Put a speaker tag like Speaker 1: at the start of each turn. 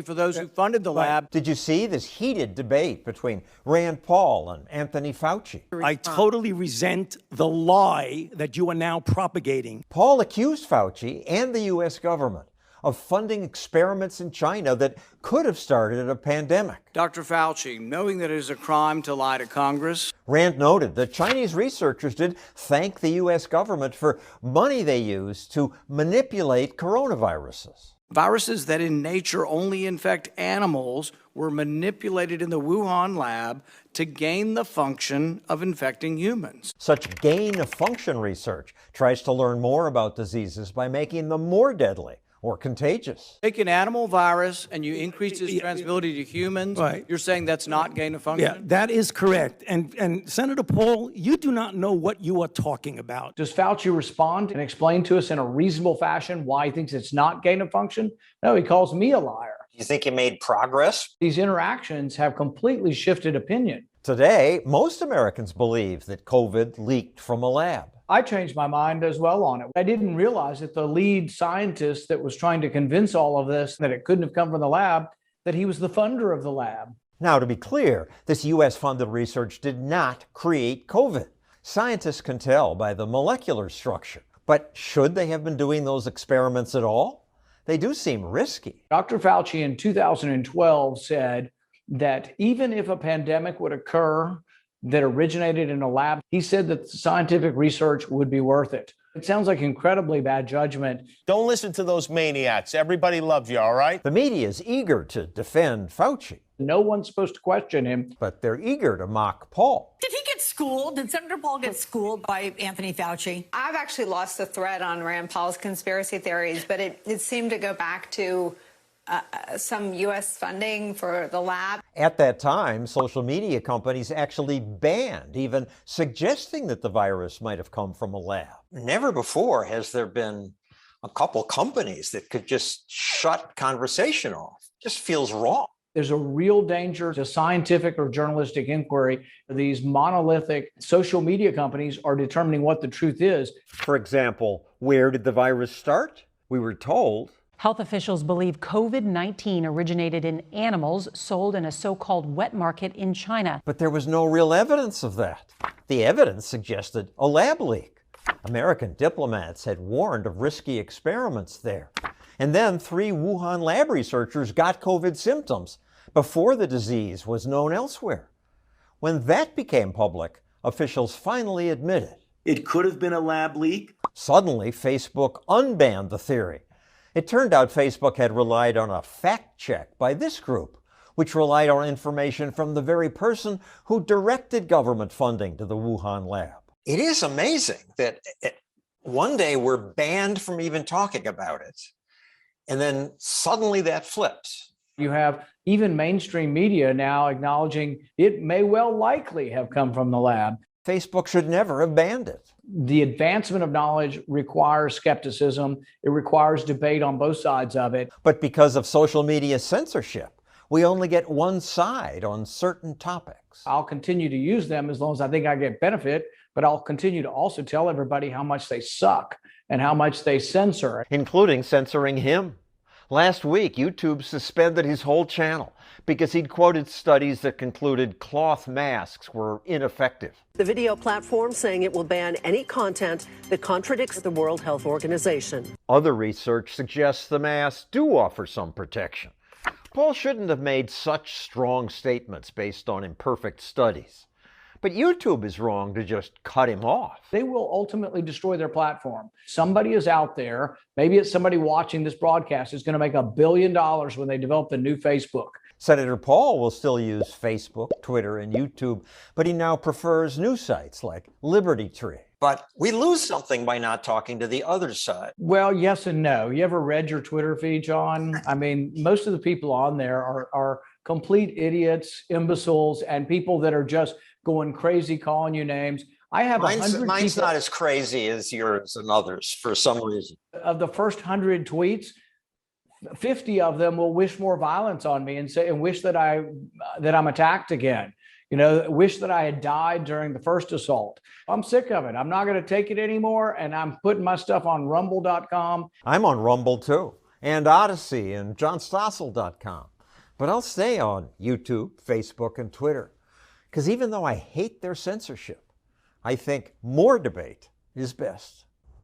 Speaker 1: For those who funded the lab.
Speaker 2: Did you see this heated debate between Rand Paul and Anthony Fauci?
Speaker 3: I totally resent the lie that you are now propagating.
Speaker 2: Paul accused Fauci and the U.S. government of funding experiments in China that could have started a pandemic.
Speaker 1: Dr. Fauci, knowing that it is a crime to lie to Congress.
Speaker 2: Rand noted that Chinese researchers did thank the U.S. government for money they used to manipulate coronaviruses.
Speaker 1: Viruses that in nature only infect animals were manipulated in the Wuhan lab to gain the function of infecting humans.
Speaker 2: Such gain-of-function research tries to learn more about diseases by making them more deadly or contagious.
Speaker 1: Take an animal virus and you increase its transmissibility to humans.
Speaker 3: Right.
Speaker 1: You're saying that's not gain of function?
Speaker 3: Yeah, that is correct. And Senator Paul, you do not know what you are talking about.
Speaker 4: Does Fauci respond and explain to us in a reasonable fashion why he thinks it's not gain of function? No, he calls me a liar.
Speaker 2: Do you think he made progress?
Speaker 4: These interactions have completely shifted opinion.
Speaker 2: Today, most Americans believe that COVID leaked from a lab.
Speaker 4: I changed my mind as well on it. I didn't realize that the lead scientist that was trying to convince all of this that it couldn't have come from the lab, that he was the funder of the lab.
Speaker 2: Now, to be clear, this U.S.-funded research did not create COVID. Scientists can tell by the molecular structure. But should they have been doing those experiments at all? They do seem risky.
Speaker 4: Dr. Fauci in 2012 said that even if a pandemic would occur that originated in a lab, he said that scientific research would be worth it. It sounds like incredibly bad judgment.
Speaker 5: Don't listen to those maniacs. Everybody loves you, all right?
Speaker 2: The media is eager to defend Fauci.
Speaker 4: No one's supposed to question him.
Speaker 2: But they're eager to mock Paul.
Speaker 6: Did he get schooled? Did Senator Paul get schooled by Anthony Fauci?
Speaker 7: I've actually lost the thread on Rand Paul's conspiracy theories, but it seemed to go back to some U.S. funding for the lab.
Speaker 2: At that time, social media companies actually banned even suggesting that the virus might have come from a lab. Never before has there been a couple companies that could just shut conversation off. Just feels wrong.
Speaker 4: There's a real danger to scientific or journalistic inquiry. These monolithic social media companies are determining what the truth is.
Speaker 2: For example, where did the virus start? We were told.
Speaker 8: Health officials believe COVID-19 originated in animals sold in a so-called wet market in China.
Speaker 2: But there was no real evidence of that. The evidence suggested a lab leak. American diplomats had warned of risky experiments there. And then 3 Wuhan lab researchers got COVID symptoms before the disease was known elsewhere. When that became public, officials finally admitted
Speaker 9: it could have been a lab leak.
Speaker 2: Suddenly, Facebook unbanned the theory. It turned out Facebook had relied on a fact check by this group, which relied on information from the very person who directed government funding to the Wuhan lab. It is amazing that one day we're banned from even talking about it, and then suddenly that flips.
Speaker 4: You have even mainstream media now acknowledging it may well likely have come from the lab.
Speaker 2: Facebook should never have banned it.
Speaker 4: The advancement of knowledge requires skepticism. It requires debate on both sides of it.
Speaker 2: But because of social media censorship, we only get one side on certain topics.
Speaker 4: I'll continue to use them as long as I think I get benefit, but I'll continue to also tell everybody how much they suck and how much they censor.
Speaker 2: Including censoring him. Last week, YouTube suspended his whole channel because he'd quoted studies that concluded cloth masks were ineffective.
Speaker 10: The video platform saying it will ban any content that contradicts the World Health Organization.
Speaker 2: Other research suggests the masks do offer some protection. Paul shouldn't have made such strong statements based on imperfect studies. But YouTube is wrong to just cut him off.
Speaker 4: They will ultimately destroy their platform. Somebody is out there, maybe it's somebody watching this broadcast, is going to make $1 billion when they develop the new Facebook.
Speaker 2: Senator Paul will still use Facebook, Twitter, and YouTube, but he now prefers new sites like Liberty Tree. But we lose something by not talking to the other side.
Speaker 4: Well, yes and no. You ever read your Twitter feed, John? I mean, most of the people on there are complete idiots, imbeciles, and people that are just going crazy, calling you names. I have
Speaker 2: mine's not as crazy as yours and others for some reason.
Speaker 4: Of the first 100 tweets, 50 of them will wish more violence on me and say and wish that I'm attacked again. You know, wish that I had died during the first assault. I'm sick of it. I'm not going to take it anymore, and I'm putting my stuff on rumble.com.
Speaker 2: I'm on Rumble too. and Odyssey and johnstossel.com. But I'll stay on YouTube, Facebook, and Twitter. Because even though I hate their censorship, I think more debate is best.